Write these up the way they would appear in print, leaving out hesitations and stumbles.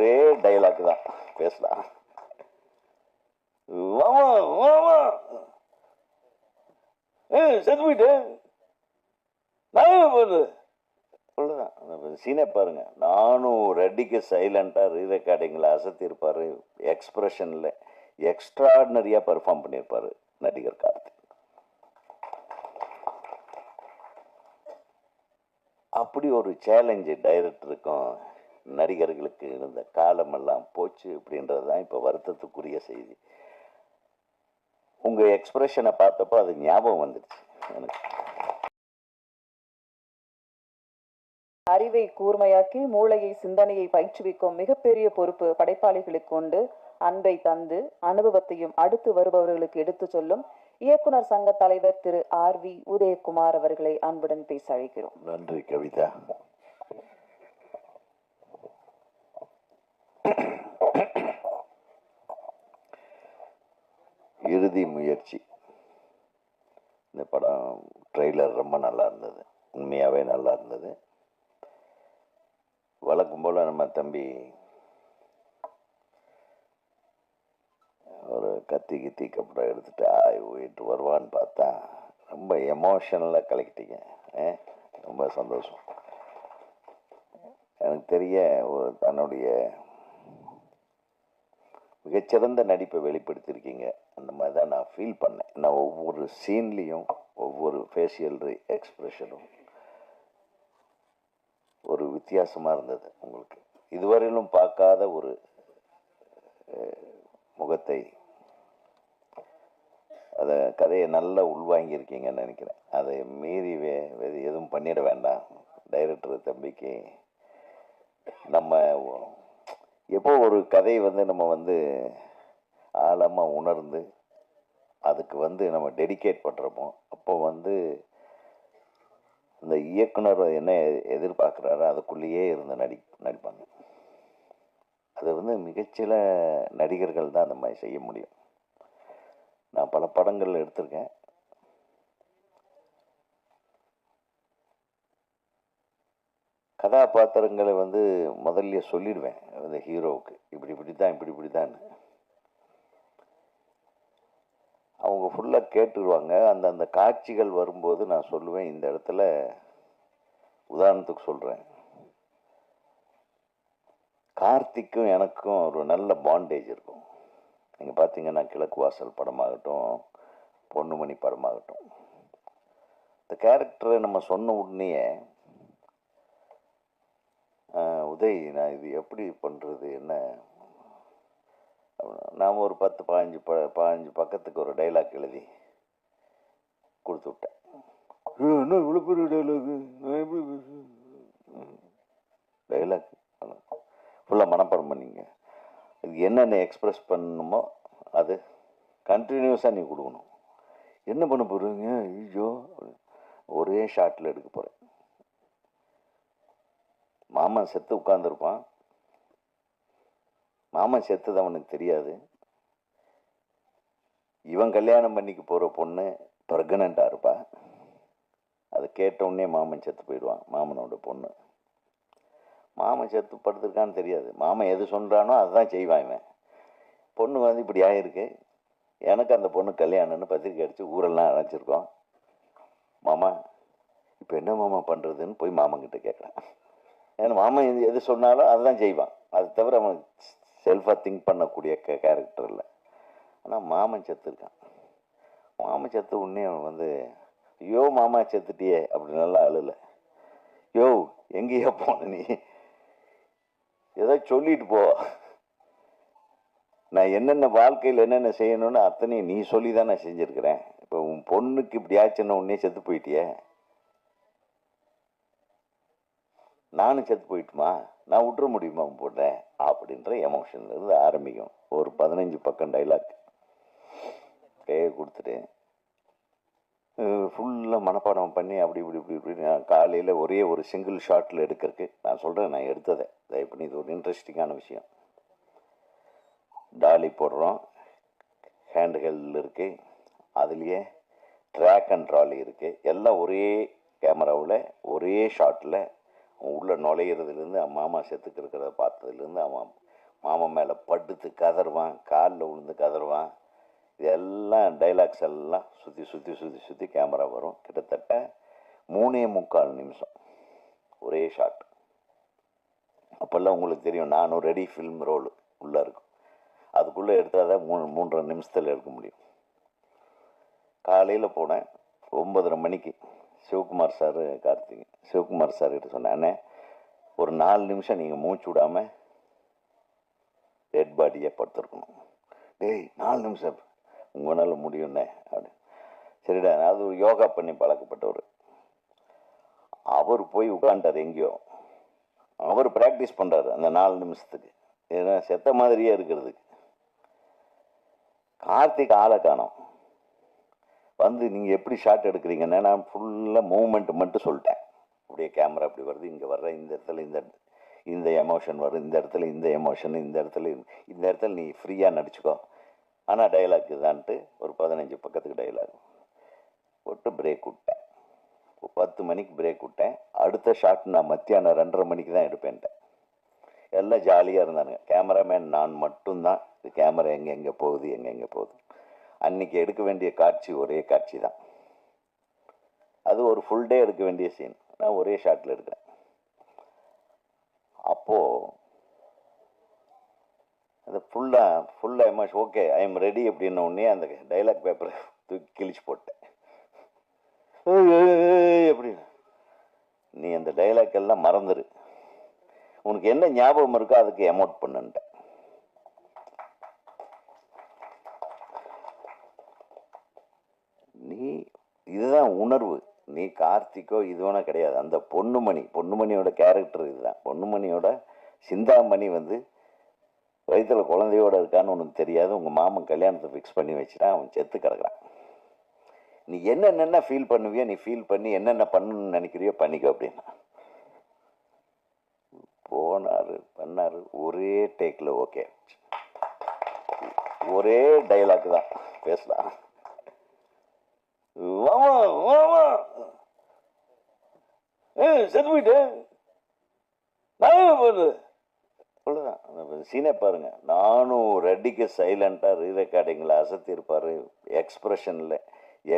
ஒரே டைலாக் தான் பேசலாம். வாமா வாமா செத்து போயிட்டு நான் போடுறது அவ்வளோதான். சீனே பாருங்க. நானும் ரெட்டிக்கு சைலண்டா ரீரெக்கார்டிங்ல அசத்தி இருப்பாரு. எக்ஸ்பிரஷன்ல எக்ஸ்ட்ராடினரியா பெர்ஃபார்ம் பண்ணியிருப்பாரு நடிகர் கார்த்திக். அப்படி ஒரு சேலஞ்சு டைரக்டருக்கும் நடிகர்களுக்கு இருந்த காலமெல்லாம் போச்சு அப்படின்றது தான் இப்போ வருத்தத்துக்குரிய செய்தி. உங்க எக்ஸ்பிரஷனை பார்த்தப்போ அது ஞாபகம் வந்துடுச்சு எனக்கு. அறிவை கூர்மையாக்கி மூளையை சிந்தனையை பயிற்றுவிக்கும் மிகப்பெரிய பொறுப்பு படைப்பாளிகளுக்கு உண்டு. அன்பை தந்து அனுபவத்தையும் அடுத்து வருபவர்களுக்கு எடுத்து சொல்லும் இயக்குனர் சங்க தலைவர் திரு RV உதயகுமார் அவர்களை அன்புடன் பேச அழைக்கிறோம். நன்றி கவிதா. இறுதி முயற்சி. இந்த படம் ட்ரெய்லர் ரொம்ப நல்லா இருந்தது, உண்மையாகவே நல்லா இருந்தது. வழக்கம் போல் நம்ம தம்பி ஒரு கத்தி கப்படம் எடுத்துட்டு போயிட்டு வருவான்னு பார்த்தா ரொம்ப எமோஷனலாக கலக்கிட்டீங்க. ரொம்ப சந்தோஷம். எனக்கு தெரிய ஒரு தன்னுடைய மிகச்சிறந்த நடிப்பை வெளிப்படுத்தியிருக்கீங்க. அந்த மாதிரி தான் நான் ஃபீல் பண்ணேன். நான் ஒவ்வொரு சீன்லேயும் ஒவ்வொரு ஃபேஷியல் எக்ஸ்பிரஷனும் ஒரு வித்தியாசமாக இருந்தது. உங்களுக்கு இதுவரையிலும் பார்க்காத ஒரு முகத்தை, அதை கதையை நல்லா உள்வாங்கியிருக்கீங்கன்னு நினைக்கிறேன். அதை மீறி எதுவும் பண்ணிட வேண்டாம். டைரக்டர் தம்பிக்கு நம்ம எப்போ ஒரு கதை நம்ம ஆழமாக உணர்ந்து அதுக்கு நம்ம டெடிகேட் பண்ணுறோமோ அப்போ இந்த இயக்குனர் என்ன எதிர்பார்க்குறாரோ அதுக்குள்ளேயே இருந்து நடிப்பாங்க. அது மிகச்சில நடிகர்கள் தான் அந்த மாதிரி செய்ய முடியும். நான் பல படங்கள் எடுத்திருக்கேன். கதாபாத்திரங்களை முதல்ல சொல்லிடுவேன் அந்த ஹீரோவுக்கு, இப்படித்தான். அவங்க ஃபுல்லாக கேட்டுருவாங்க. அந்த காட்சிகள் வரும்போது நான் சொல்லுவேன், இந்த இடத்துல உதாரணத்துக்கு சொல்கிறேன், கார்த்திக்கும் எனக்கும் ஒரு நல்ல பாண்டேஜ் இருக்கும். நீங்கள் பார்த்தீங்கன்னா கிழக்கு வாசல் படமாகட்டும், பொன்னுமணி படமாகட்டும், இந்த கேரக்டரை நம்ம சொன்ன உடனே உதய் நான் இது எப்படி பண்ணுறது என்ன, நாம் ஒரு 10-15 பக்கத்துக்கு ஒரு டைலாக் எழுதி கொடுத்து விட்டேன். என்ன இவ்வளோ பெரிய டைலாக் ஃபுல்லாக மனப்பாடம் பண்ணிங்க. இது என்னென்ன எக்ஸ்பிரஸ் பண்ணணுமோ அது கண்டினியூஸாக நீ கொடுக்கணும். என்ன பண்ண போகிறீங்க? ஐயோ, ஒரே ஷாட்டில் எடுக்க போகிறேன். மாமன் செத்து உட்காந்துருப்பான். மாமன் செத்துது அவனுக்கு தெரியாது. இவன் கல்யாணம் பண்ணிக்க போகிற பொண்ணு ப்ரெக்னெண்ட்டாக இருப்பா. அதை கேட்டவுடனே மாமன் செத்து போயிடுவான். மாமனோட பொண்ணு மாமன் செத்து படுத்திருக்கான்னு தெரியாது. மாமன் எது சொல்கிறானோ அதுதான் செய்வான். இவன் பொண்ணு இப்படி ஆகிருக்கு, எனக்கு அந்த பொண்ணு கல்யாணம்னு பத்திரிக்கை அடித்து ஊரெல்லாம் அழைச்சிருக்கோம். மாமா இப்போ என்ன மாமா பண்ணுறதுன்னு போய் மாமன்கிட்ட கேட்குறான். ஏன்னா மாமன் எது சொன்னாலும் அதுதான் செய்வான். அது தவிர அவன் செல்ஃபாக திங்க் பண்ணக்கூடிய கேரக்டர் இல்லை. ஆனால் மாமன் செத்துருக்கான். மாமன் செத்து உடனே அவன் ஐயோ மாமா செத்துட்டியே அப்படி நல்லா அழுல. யோ எங்கேயா போன நீ, ஏதோ சொல்லிட்டு போ. நான் என்னென்ன வாழ்க்கையில் என்னென்ன செய்யணும்னு அத்தனையும் நீ சொல்லி தான் நான் செஞ்சுருக்கிறேன். இப்போ உன் பொண்ணுக்கு இப்படி ஆச்சுன்னா உடனே செத்து போயிட்டியே, நானும் செத்து போயிட்டுமா, நான் விட்டுற முடியுமா உன் போட்டேன் அப்படின்ற எமோஷன்லேருந்து ஆரம்பிக்கும். ஒரு 15 பக்கம் டைலாக் கையை கொடுத்துட்டு ஃபுல்லாக மனப்பாடம் பண்ணி அப்படி இப்படி நான் காலையில் ஒரே ஒரு சிங்கிள் ஷாட்டில் எடுக்கிறதுக்கு நான் சொல்கிறேன். நான் எடுத்ததை தயவு பண்ணி, இது ஒரு இன்ட்ரெஸ்டிங்கான விஷயம். டாலி போடுறோம், ஹேண்ட் ஹெல்டில் இருக்குது, அதுலேயே ட்ராக் அண்ட் ட்ராலி இருக்குது. எல்லாம் ஒரே கேமராவில் ஒரே ஷாட்டில் உள்ளே நுழையிறதுலேருந்து மாமா செத்துக்கு இருக்கிறத பார்த்ததுலேருந்து அவன் மாமன் மேலே படுத்து கதறுவான், காலில் விழுந்து கதறுவான். இதெல்லாம் டைலாக்ஸ் எல்லாம் சுற்றி சுற்றி சுற்றி சுற்றி கேமரா வரும். கிட்டத்தட்ட 3.25 நிமிஷம் ஒரே ஷாட். அப்போல்லாம் உங்களுக்கு தெரியும், நானும் ரெடி ஃபில்ம் ரோல் உள்ளே இருக்கும். அதுக்குள்ளே எடுத்தால் தான் 3.5 நிமிஷத்தில் எடுக்க முடியும். காலையில் போனேன் 9:30 மணிக்கு. சிவகுமார் சார், கார்த்திக் சிவகுமார் சார் கிட்ட சொன்னேன், ஒரு 4 நிமிஷம் நீங்கள் மூச்சு விடாமல் டெட் பாடியை படுத்துருக்கணும். டேய் 4 நிமிஷம் உங்களால் முடியும்ண்ணே அப்படின்னு. சரிடா, அது ஒரு யோகா பண்ணி பழக்கப்பட்டவர். அவர் போய் உட்காந்துட்டார் எங்கேயோ. அவர் ப்ராக்டிஸ் பண்ணுறாரு அந்த 4 நிமிஷத்துக்கு, ஏன்னா செத்த மாதிரியே இருக்கிறதுக்கு. கார்த்திக் ஆளை காணோம். வந்து நீங்கள் எப்படி ஷாட் எடுக்கிறீங்கன்னா, நான் ஃபுல்லாக மூவ்மெண்ட் மட்டும் சொல்லிட்டேன். அப்படியே கேமரா அப்படி வருது, இங்கே வர்ற இந்த இடத்துல இந்த எமோஷன் வரும், இந்த இடத்துல இந்த எமோஷன், இந்த இடத்துல நீ ஃப்ரீயாக நடிச்சுக்கோ, ஆனால் டைலாக் தான்ட்டு ஒரு 15 பக்கத்துக்கு டைலாக் போட்டு பிரேக் விட்டேன். 10 மணிக்கு பிரேக் விட்டேன். அடுத்த ஷாட் நான் மத்தியானம் 2:30 மணிக்கு தான் எடுப்பேன்ட்டேன். எல்லாம் ஜாலியாக இருந்தானுங்க. கேமராமேன் நான் மட்டும்தான். இது கேமரா எங்கே போகுது. அன்னைக்கு எடுக்க வேண்டிய காட்சி ஒரே காட்சி தான். அது ஒரு ஃபுல் டே எடுக்க வேண்டிய சீன், நான் ஒரே ஷாட்டில் எடுக்கிறேன். அப்போது அது ஃபுல்லாக emotion. Okay, I am ready அப்படின்ன உடனே அந்த டைலாக் பேப்பரை தூக்கி கிழிச்சு போட்டேன். எப்படி நீ அந்த டைலாக் எல்லாம் மறந்துரு, உனக்கு என்ன ஞாபகம் இருக்கோ அதுக்கு எமோட் பண்ணுன்ட்டேன். நீ இதுதான் உணர்வு. நீ கார்த்திக்கோ இதுவனா கிடையாது. அந்த பொன்னுமணியோட கேரக்டர் இதுதான். பொன்னுமணியோட சிந்தாமணி வந்து வயிற்றுல குழந்தையோட இருக்கான்னு உனக்கு தெரியாது. உங்கள் மாமன் கல்யாணத்தை ஃபிக்ஸ் பண்ணி வச்சுட்டா, அவன் செத்து கிடக்குறான். நீ என்னென்ன ஃபீல் பண்ணுவியோ நீ ஃபீல் பண்ணி என்னென்ன பண்ணணும்னு நினைக்கிறியோ பண்ணிக்கோ அப்படின்னா. பண்ணாரு. ஒரே டேக்கில் ஓகே, ஒரே டைலாக் தான் பேசலாம். செத்து போயிட்டு அவ்வளோதான். சீனே பாருங்க. நானும் ரெடிக்கு சைலண்டாக ரீரெக்கார்டிங்கில் அசத்திருப்பார். எக்ஸ்பிரஷனில்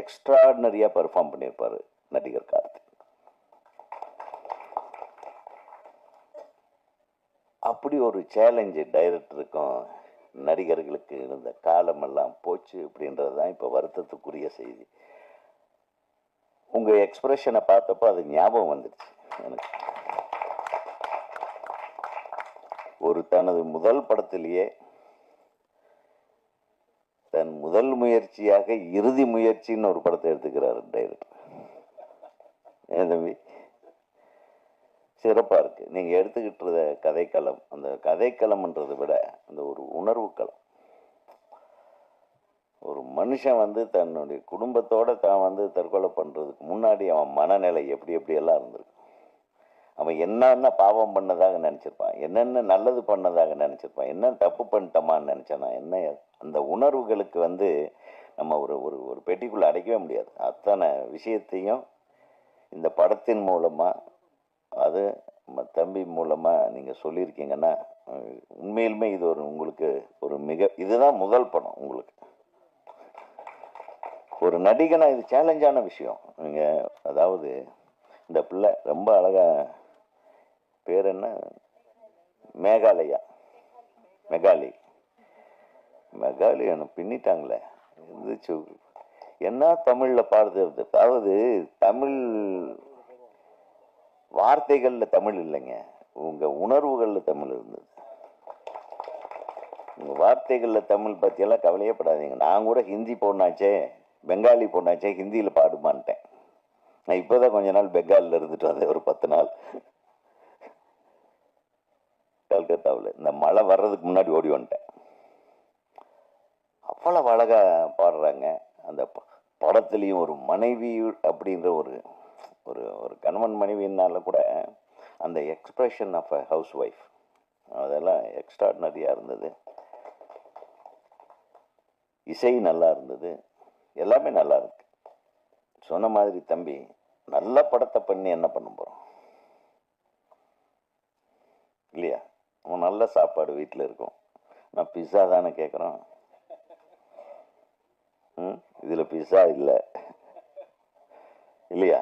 எக்ஸ்ட்ராடினரியாக பெர்ஃபார்ம் பண்ணியிருப்பார் நடிகர் கார்த்திக். அப்படி ஒரு சேலஞ்சு டைரக்டருக்கும் நடிகர்களுக்கு இருந்த காலமெல்லாம் போச்சு அப்படின்றது தான் இப்போ வருத்தத்துக்குரிய செய்தி. உங்கள் எக்ஸ்பிரஷனை பார்த்தப்போ அது ஞாபகம் வந்துடுச்சு எனக்கு. ஒரு தனது முதல் படத்திலேயே தன் முதல் முயற்சியாக இறுதி முயற்சின்னு ஒரு படத்தை எடுத்துக்கிறார் டைரக்டர். ஏன் தம்பி, சிறப்பாக இருக்குது. நீங்கள் எடுத்துக்கிட்டு கதைக்களம், அந்த கதைக்களம்ன்றதை விட அந்த ஒரு உணர்வு களம். ஒரு மனுஷன் வந்து தன்னுடைய குடும்பத்தோடு தான் வந்து தற்கொலை பண்ணுறதுக்கு முன்னாடி அவன் மனநிலை எப்படியெல்லாம் இருந்திருக்கு. அவன் என்னென்ன பாவம் பண்ணதாக நினச்சிருப்பான், என்னென்ன நல்லது பண்ணதாக நினச்சிருப்பான், என்ன தப்பு பண்ணிட்டோமான்னு நினச்சானா என்ன. அந்த உணர்வுகளுக்கு வந்து நம்ம ஒரு ஒரு ஒரு பெட்டிக்குள்ளே அடைக்கவே முடியாது. அத்தனை விஷயத்தையும் இந்த படத்தின் மூலமாக, அது நம்ம தம்பி மூலமாக நீங்கள் சொல்லியிருக்கீங்கன்னா, உண்மையிலுமே இது உங்களுக்கு ஒரு இதுதான் முதல் படம் உங்களுக்கு. ஒரு நடிகனா இது சேலஞ்சான விஷயம். நீங்கள் அதாவது இந்த பிள்ளை ரொம்ப அழகா, பேர் என்ன, மெகாலி எனக்கு பின்னிட்டாங்களே இருந்துச்சு. என்ன தமிழில் பாடுது. அதாவது தமிழ் வார்த்தைகளில் தமிழ் இல்லைங்க, உங்கள் உணர்வுகளில் தமிழ் இருந்தது. உங்கள் வார்த்தைகளில் தமிழ் பற்றியெல்லாம் கவலையே படாதீங்க. நான் கூட ஹிந்தி பொண்ணாச்சே, பெங்காலி பொண்ணாச்சே, ஹிந்தியில் பாடுமான்ட்டேன். நான் இப்போ தான் கொஞ்ச நாள் பெங்காலில் இருந்துட்டு வந்தேன், ஒரு 10 நாள் கல்கத்தாவில். இந்த மழை வர்றதுக்கு முன்னாடி ஓடி வந்துட்டேன். அவ்வளவு அழகா பாடுறாங்க. அந்த படத்துலேயும் ஒரு மனைவி அப்படின்ற ஒரு ஒரு ஒரு கணவன் மனைவினால கூட அந்த expression of a housewife, அதெல்லாம் எக்ஸ்ட்ராடினரியாக இருந்தது. இசை நல்லா இருந்தது, எல்லாமே நல்லா இருக்கு. சொன்ன மாதிரி தம்பி, நல்ல படத்தை பண்ணி என்ன பண்ண போகிறோம் இல்லையா? நம்ம நல்ல சாப்பாடு வீட்டில் இருக்கும். நான் பிஸா தானே கேட்குறோம். இதில் பிஸா இல்லை இல்லையா?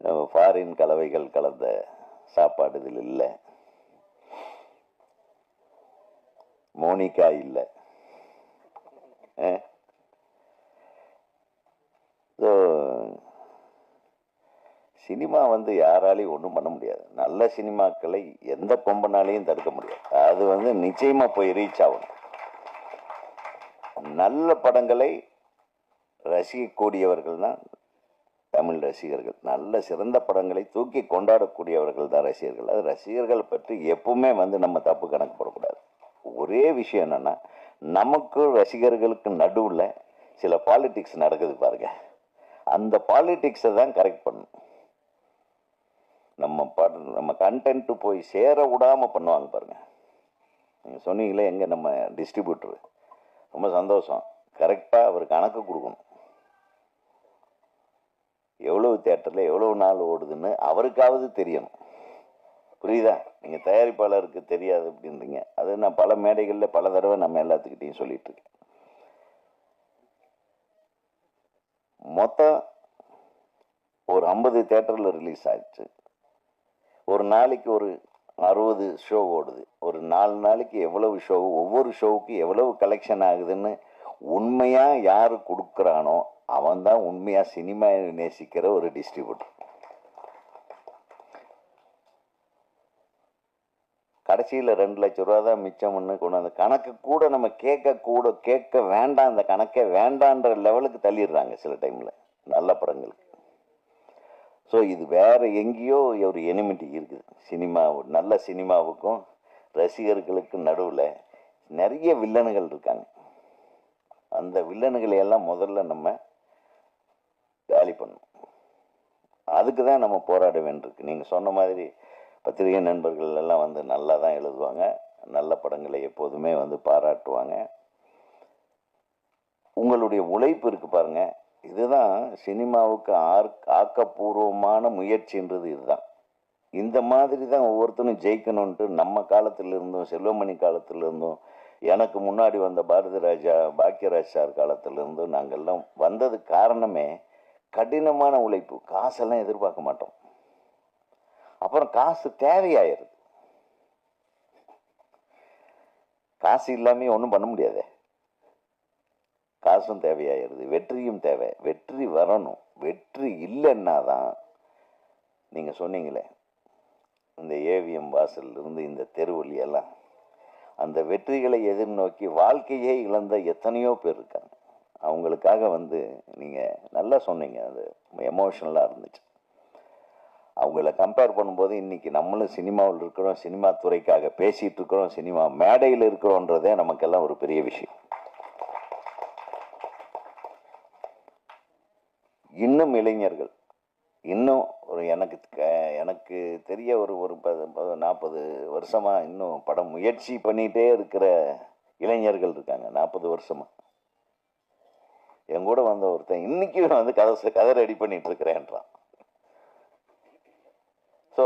நம்ம ஃபாரின் கலவைகள் கலந்த சாப்பாடு இதில் இல்லை. மோனிகா இல்லை. ஸோ சினிமா வந்து யாராலையும் ஒன்றும் பண்ண முடியாது. நல்ல சினிமாக்களை எந்த கொம்பனாலையும் தடுக்க முடியாது. அது நிச்சயமா போய் ரீச் ஆகணும். நல்ல படங்களை ரசிக்கக்கூடியவர்கள் தான் தமிழ் ரசிகர்கள். நல்ல சிறந்த படங்களை தூக்கி கொண்டாடக்கூடியவர்கள் தான் ரசிகர்கள். அது ரசிகர்கள் பற்றி எப்பவுமே நம்ம தப்பு கணக்கு போடக்கூடாது. ஒரே விஷயம் என்னன்னா, நமக்கு ரசிகர்களுக்கு நடுவில் சில பாலிடிக்ஸ் நடக்குது பாருங்க. அந்த பாலிடிக்ஸை தான் கரெக்ட் பண்ணணும். நம்ம கண்டென்ட் போய் சேர விடாமல் பண்ணுவாங்க பாருங்க. நீங்கள் சொன்னீங்களே எங்கே நம்ம டிஸ்ட்ரிபியூட்டர், ரொம்ப சந்தோஷம். கரெக்டாக அவர் கணக்கு கொடுக்கணும். எவ்வளவு தியேட்டரில் எவ்வளவு நாள் ஓடுதுன்னு அவருக்காவது தெரியணும். புரியுதா? நீங்கள் தயாரிப்பாளருக்கு தெரியாது அப்படின்றீங்க. அது நான் பல மேடைகளில் பல தடவை நம்ம எல்லாத்துக்கிட்டையும் சொல்லிட்டு இருக்கேன். மொத்தம் ஒரு 50 தியேட்டரில் ரிலீஸ் ஆயிடுச்சு. ஒரு நாளைக்கு ஒரு 60 ஷோ ஓடுது. ஒரு 4 நாளைக்கு எவ்வளவு ஷோ, ஒவ்வொரு ஷோவுக்கு எவ்வளவு கலெக்ஷன் ஆகுதுன்னு உண்மையாக யார் கொடுக்குறானோ அவன் தான் உண்மையாக சினிமா நேசிக்கிற ஒரு டிஸ்ட்ரிபியூட்டர். கடைசியில் 2 லட்சம் ரூபா தான் மிச்சம்னு கொண்டு அந்த கணக்கு கூட நம்ம கேட்க வேண்டாம். அந்த கணக்கே வேண்டான்ற லெவலுக்கு தள்ளிடுறாங்க சில டைமில் நல்ல படங்களுக்கு. ஸோ இது வேற எங்கேயோ ஒரு எனிமிட்டி இருக்குது. நல்ல சினிமாவுக்கும் ரசிகர்களுக்கு நடுவில் நிறைய வில்லனுகள் இருக்காங்க. அந்த வில்லனுகளை எல்லாம் முதல்ல நம்ம காலி பண்ணணும். அதுக்கு தான் நம்ம போராட வேண்டியிருக்கு. நீங்கள் சொன்ன மாதிரி பத்திரிகை நண்பர்கள் எல்லாம் நல்லா தான் எழுதுவாங்க. நல்ல படங்களை எப்போதுமே பாராட்டுவாங்க. உங்களுடைய உழைப்பு இருக்கு பாருங்க. இதுதான் சினிமாவுக்கு ஆக்கப்பூர்வமான முயற்சின்றது. இதுதான். இந்த மாதிரி தான் ஒவ்வொருத்தரும் ஜெயிக்கணும்ன்ட்டு நம்ம காலத்திலிருந்தும், செல்வமணி காலத்திலிருந்தும், எனக்கு முன்னாடி வந்த பாரதி ராஜா, பாக்கியராஜ் சார் காலத்திலிருந்தும் நாங்கள்லாம் வந்தது காரணமே கடினமான உழைப்பு. காசெல்லாம் எதிர்பார்க்க மாட்டோம். அப்புறம் காசு தேவையாயிருது. காசு இல்லாமல் ஒன்றும் பண்ண முடியாது. காசும் தேவையாயிருது, வெற்றியும் தேவை. வெற்றி வரணும். வெற்றி இல்லைன்னா தான் நீங்கள் சொன்னீங்களே, இந்த ஏவிஎம் வாசல் இருந்து இந்த தெருவழி எல்லாம் அந்த வெற்றிகளை எதிர்நோக்கி வாழ்க்கையே இழந்த எத்தனையோ பேர் இருக்காங்க. அவங்களுக்காக நீங்கள் நல்லா சொன்னீங்க. அது எமோஷனலாக இருந்துச்சு. அவங்கள கம்பேர் பண்ணும்போது இன்னைக்கு நம்மளும் சினிமாவில் இருக்கிறோம், சினிமா துறைக்காக பேசிகிட்டு இருக்கிறோம், சினிமா மேடையில் இருக்கிறோன்றதே நமக்கெல்லாம் ஒரு பெரிய விஷயம். இன்னும் இளைஞர்கள், இன்னும் ஒரு எனக்கு தெரிய ஒரு 40 வருஷமா இன்னும் படம் முயற்சி பண்ணிகிட்டே இருக்கிற இளைஞர்கள் இருக்காங்க. 40 வருஷமா என் கூட வந்த ஒருத்தன் இன்னைக்கு கதை ரெடி பண்ணிட்டு இருக்கிறேன்றான். ஸோ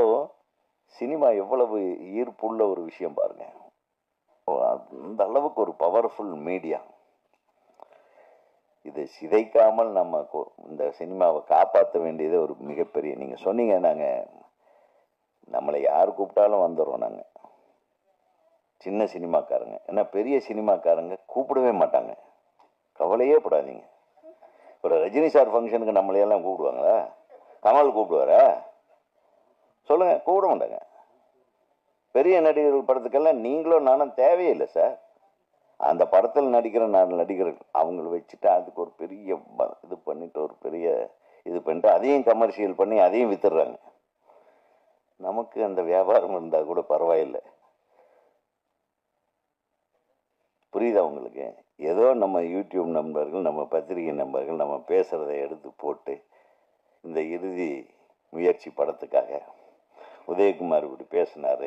சினிமா எவ்வளவு ஈர்ப்புள்ள ஒரு விஷயம் பாருங்க. அந்த அளவுக்கு ஒரு பவர்ஃபுல் மீடியா. இதை சிதைக்காமல் நம்ம இந்த சினிமாவை காப்பாற்ற வேண்டியது ஒரு மிகப்பெரிய. நீங்கள் சொன்னீங்க, நம்மளை யார் கூப்பிட்டாலும் வந்துடுறோம். நாங்கள் சின்ன சினிமாக்காரங்க, ஏன்னா பெரிய சினிமாக்காரங்க கூப்பிடவே மாட்டாங்க. கவலையே படாதீங்க. ஒரு ரஜினி சார் ஃபங்க்ஷனுக்கு நம்மளையெல்லாம் கூப்பிடுவாங்களா? கமல் கூப்பிடுவாரா? சொல்லுங்க, கூப்பிட மாட்டாங்க. பெரிய நடிகர்கள் படத்துக்கெல்லாம் நீங்களும் நானும் தேவையில்லை சார். அந்த படத்தில் நடிக்கிற 4 நடிகர்கள் அவங்கள வச்சுட்டு அதுக்கு ஒரு பெரிய இது பண்ணிட்டு ஒரு பெரிய இது பண்ணிட்டு அதையும் கமர்ஷியல் பண்ணி அதையும் வித்துடுறாங்க. நமக்கு அந்த வியாபாரம் இருந்தால் கூட பரவாயில்லை. புரியுதா உங்களுக்கு? ஏதோ நம்ம யூடியூப் நண்பர்கள், நம்ம பத்திரிகை நண்பர்கள் நம்ம பேசுகிறத எடுத்து போட்டு இந்த இறுதி முயற்சி படத்துக்காக உதயகுமார் இப்படி பேசினார்.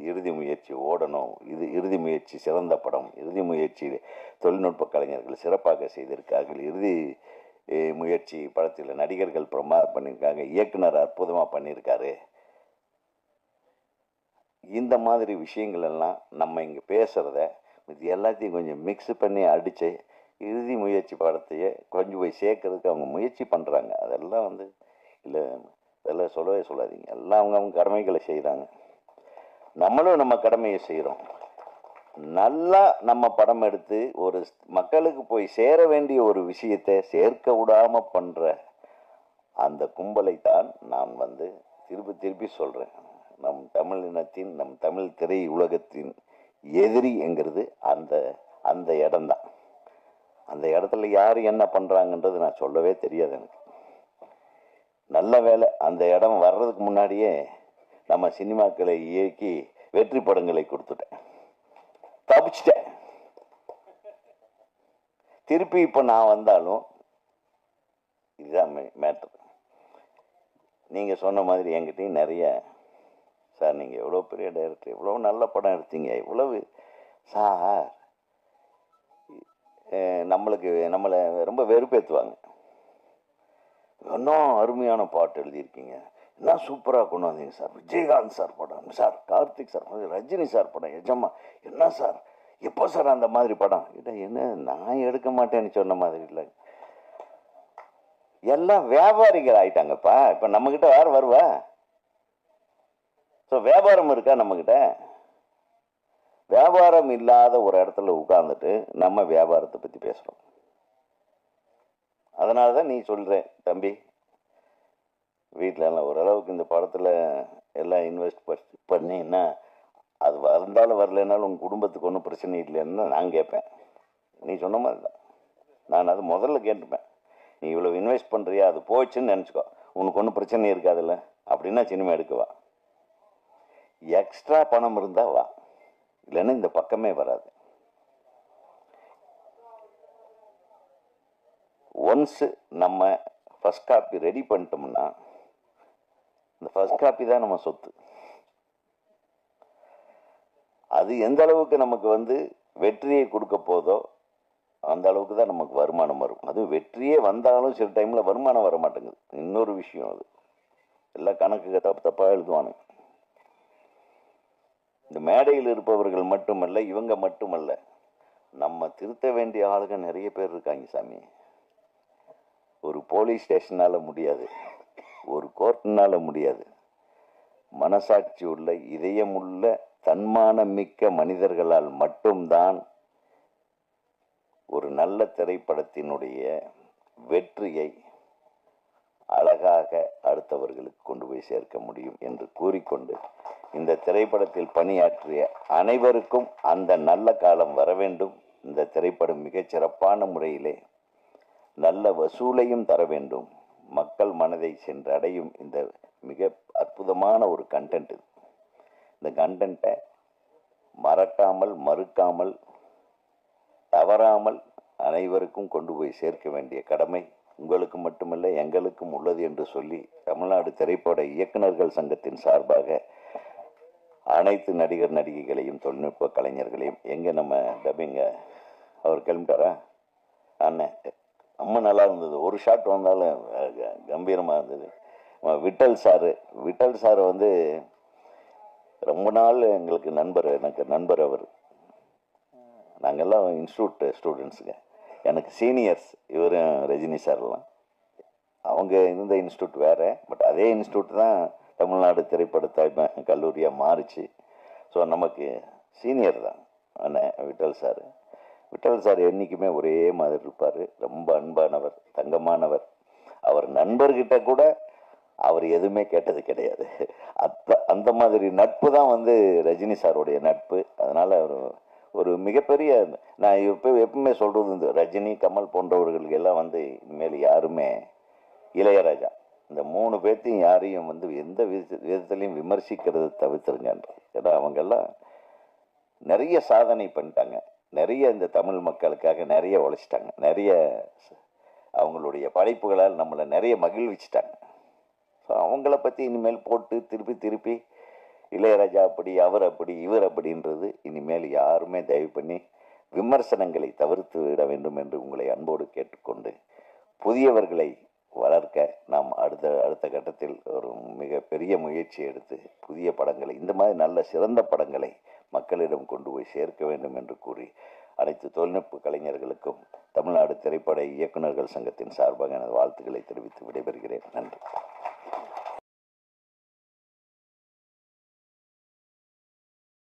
இறுதி முயற்சி ஓடணும், இது இறுதி முயற்சி சிறந்த படம், இறுதி முயற்சி தொழில்நுட்ப கலைஞர்கள் சிறப்பாக செய்திருக்கார்கள், இறுதி முயற்சி படத்தில் நடிகர்கள் பிரமாதம் பண்ணியிருக்காங்க, இயக்குனர் அற்புதமாக பண்ணியிருக்காரு. இந்த மாதிரி விஷயங்கள் எல்லாம் நம்ம இங்கே பேசுகிறத இது எல்லாத்தையும் கொஞ்சம் மிக்ஸ் பண்ணி அடித்து இறுதி முயற்சி படத்தையே கொஞ்சம் போய் சேர்க்கறதுக்கு அவங்க முயற்சி பண்ணுறாங்க. அதெல்லாம் வந்து இல்லை, இதெல்லாம் சொல்லவே சொல்லாதீங்க. எல்லாம் அவங்க கடமைகளை செய்கிறாங்க. நம்மளும் நம்ம கடமையை செய்கிறோம். நல்லா நம்ம படம் எடுத்து ஒரு மக்களுக்கு போய் சேர வேண்டிய ஒரு விஷயத்தை சேர்க்க விடாமல் பண்ணுற அந்த கும்பலை தான் நான் வந்து திருப்பி திருப்பி சொல்கிறேன். நம் தமிழ் இனத்தின், நம் தமிழ் திரை உலகத்தின் எதிரிங்கிறது அந்த அந்த இடம்தான். அந்த இடத்துல யார் என்ன பண்ணுறாங்கன்றது நான் சொல்லவே தெரியாது எனக்கு. நல்ல வேலை அந்த இடம் வர்றதுக்கு முன்னாடியே நம்ம சினிமாக்களை இயக்கி வெற்றி படங்களை கொடுத்துட்டேன், தப்பிச்சிட்டேன். திருப்பி இப்போ நான் வந்தாலும் இதுதான் மேட்ரு. நீங்கள் சொன்ன மாதிரி என்கிட்டையும் நிறைய, சார் நீங்கள் எவ்வளோ பெரிய டைரக்டர், எவ்வளோ நல்ல படம் எடுத்தீங்க, இவ்வளவு சார் நம்மளை ரொம்ப வெறுப்பேற்றுவாங்க. இன்னும் அருமையான பாட்டு எழுதியிருக்கீங்க, என்ன சூப்பராக கொண்டு வந்தீங்க சார், விஜயகாந்த் சார் படம் sir, Karthik sir, Rajini sir படம், எஜமா என்ன சார், எப்போ சார் அந்த மாதிரி படம்? இல்லை என்ன நான் எடுக்க மாட்டேன்னு சொன்ன மாதிரி இல்லை, எல்லாம் வியாபாரிகள் ஆயிட்டாங்கப்பா. இப்போ நம்மக்கிட்ட யார் வருவா? ஸோ வியாபாரம் இருக்கா நம்மக்கிட்ட? வியாபாரம் இல்லாத ஒரு இடத்துல உட்கார்ந்துட்டு நம்ம வியாபாரத்தை பற்றி பேசுகிறோம். அதனால தான் நீ சொல்கிறேன் தம்பி, வீட்டில் எல்லாம் ஓரளவுக்கு இந்த படத்தில் எல்லாம் இன்வெஸ்ட் பண்ணின்னா அது வந்தாலும் வரலைன்னாலும் உங்கள் குடும்பத்துக்கு ஒன்றும் பிரச்சனை இல்லைன்னு நான் கேட்பேன். நீ சொன்ன மாதிரி தான் நான் அது முதல்ல கேட்டுப்பேன். நீ இவ்வளோ இன்வெஸ்ட் பண்ணுறியா, அது போச்சுன்னு நினச்சிக்கோ, உனக்கு ஒன்றும் பிரச்சனை இருக்காதுல்ல அப்படின்னா சினிமா எடுக்கவா. எக்ஸ்ட்ரா பணம் இருந்தால் வா, இல்லைன்னா இந்த பக்கமே வராது. ஒன்ஸு நம்ம ஃபஸ்ட் காப்பி ரெடி பண்ணிட்டோம்னா இந்த ஃபஸ்ட் காப்பி தான் நம்ம சொத்து. அது எந்த அளவுக்கு நமக்கு வந்து வெற்றியை கொடுக்க போதோ அந்த அளவுக்கு தான் நமக்கு வருமானம் வரும். அது வெற்றியே வந்தாலும் சில டைமில் வருமானம் வர மாட்டேங்குது. இன்னொரு விஷயம், அது எல்லாம் கணக்கு தப்பாக எழுதுவானுங்க. இந்த மேடையில் இருப்பவர்கள் மட்டுமல்ல, இவங்க மட்டுமல்ல, நம்ம திருத்த வேண்டிய ஆளுங்க நிறைய பேர் இருக்காங்க சாமி. ஒரு போலீஸ் ஸ்டேஷனால முடியாது, ஒரு கோர்ட்னால முடியாது. மனசாட்சி உள்ள, இதயமுள்ள, தன்மானம் மிக்க மனிதர்களால் மட்டும்தான் ஒரு நல்ல திரைப்படத்தினுடைய வெற்றியை அழகாக அடுத்தவர்களுக்கு கொண்டு போய் சேர்க்க முடியும் என்று கூறிக்கொண்டு, இந்த திரைப்படத்தில் பணியாற்றிய அனைவருக்கும் அந்த நல்ல காலம் வர வேண்டும். இந்த திரைப்படம் மிகச் சிறப்பான முறையிலே நல்ல வசூலையும் தர வேண்டும். மக்கள் மனதை சென்றடையும் இந்த மிக அற்புதமான ஒரு கண்டென்ட் இது. இந்த கண்டென்ட்டை மறக்காமல், மறுக்காமல், தவறாமல் அனைவருக்கும் கொண்டு போய் சேர்க்க வேண்டிய கடமை உங்களுக்கு மட்டுமல்ல எங்களுக்கும் உள்ளது என்று சொல்லி, தமிழ்நாடு திரைப்பட இயக்குநர்கள் சங்கத்தின் சார்பாக அனைத்து நடிகர் நடிகைகளையும், தொழில்நுட்ப கலைஞர்களையும், எங்கே நம்ம டப்பிங்க அவர் கிளம்பிட்டாரா அண்ணன், ரொம்ப நல்லா இருந்தது. ஒரு ஷாட் வந்தாலும் கம்பீரமாக இருந்தது. விட்டல் சார் வந்து ரொம்ப நாள் எங்களுக்கு எனக்கு நண்பர் அவர். நாங்கள்லாம் இன்ஸ்டியூட் ஸ்டூடெண்ட்ஸுங்க, எனக்கு சீனியர்ஸ் இவர் ரஜினி சார்லாம். அவங்க இருந்த இன்ஸ்டியூட் வேறு, பட் அதே இன்ஸ்டியூட் தான் தமிழ்நாடு திரைப்பட கல்லூரியாக மாறிச்சு. ஸோ நமக்கு சீனியர் தான் அண்ணன் விட்டல் சார் என்றைக்குமே ஒரே மாதிரி இருப்பார். ரொம்ப அன்பானவர், தங்கமானவர். அவர் நண்பர்கிட்ட கூட அவர் எதுவுமே கேட்டது கிடையாது. அந்த மாதிரி நட்பு தான் வந்து ரஜினி சாருடைய நட்பு. அதனால் அவர் ஒரு மிகப்பெரிய, நான் எப்பவுமே சொல்கிறது, இந்த ரஜினி, கமல் போன்றவர்களுக்கு எல்லாம் வந்து இனிமேல் யாருமே, இளையராஜா, இந்த 3 பேர்த்தையும் யாரையும் வந்து எந்த விதத்துலையும் விமர்சிக்கிறது தவிர்த்துருங்கன்ற. ஏன்னா அவங்கெல்லாம் நிறைய சாதனை பண்ணிட்டாங்க, நிறைய இந்த தமிழ் மக்களுக்காக நிறைய உழைச்சிட்டாங்க, நிறைய அவங்களுடைய படைப்புகளால் நம்மளை நிறைய மகிழ்விச்சிட்டாங்க. ஸோ அவங்கள பற்றி இனிமேல் போட்டு திருப்பி இளையராஜா அப்படி, அவர் அப்படி, இவர் அப்படின்றது இனிமேல் யாருமே தயவு பண்ணி விமர்சனங்களை தவிர்த்து விட வேண்டும் என்று உங்களை அன்போடு கேட்டுக்கொண்டு, புதியவர்களை வளர்க்க நாம் அடுத்த கட்டத்தில் ஒரு மிகப்பெரிய முயற்சி எடுத்து புதிய படங்களை, இந்த மாதிரி நல்ல சிறந்த படங்களை மக்களிடம் கொண்டு போய் சேர்க்க வேண்டும் என்று கூறி அனைத்து தொழில்நுட்ப கலைஞர்களுக்கும் தமிழ்நாடு திரைப்பட இயக்குநர்கள் சங்கத்தின் சார்பாக எனது வாழ்த்துக்களை தெரிவித்து விடைபெறுகிறேன். நன்றி.